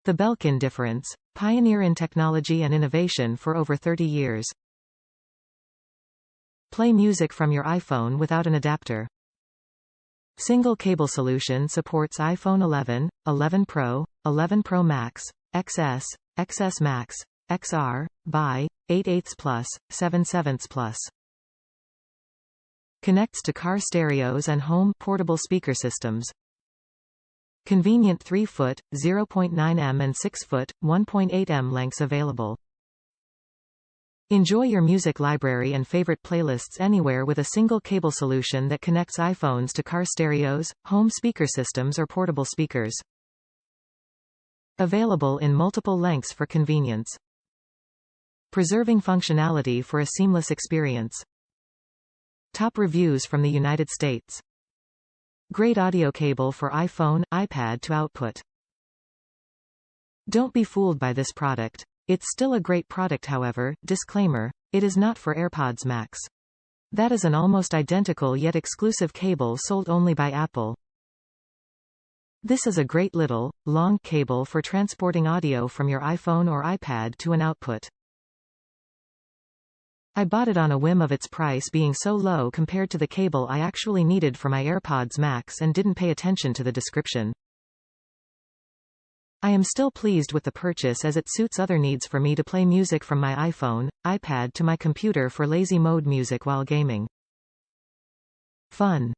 The Belkin difference. Pioneer in technology and innovation for over 30 years. Play music from your iPhone without an adapter. Single cable solution supports iPhone 11, 11 Pro, 11 Pro Max, XS, XS Max, XR, by 8/8 Plus, 7/7 Plus. Connects to car stereos and home portable speaker systems. Convenient 3-foot, 0.9mm and 6-foot, 1.8mm lengths available. Enjoy your music library and favorite playlists anywhere with a single cable solution that connects iPhones to car stereos, home speaker systems or portable speakers. Available in multiple lengths for convenience. Preserving functionality for a seamless experience. Top reviews from the United States. Great audio cable for iPhone, iPad to output. Don't be fooled by this product. It's still a great product, however. Disclaimer: it is not for Airpods Max. That is an almost identical yet exclusive cable sold only by Apple. This is a great little, long cable for transporting audio from your iPhone or iPad to an output. I bought it on a whim of its price being so low compared to the cable I actually needed for my Airpods Max and didn't pay attention to the description. I am still pleased with the purchase as it suits other needs for me to play music from my iPhone, iPad to my computer for lazy mode music while gaming. Fun.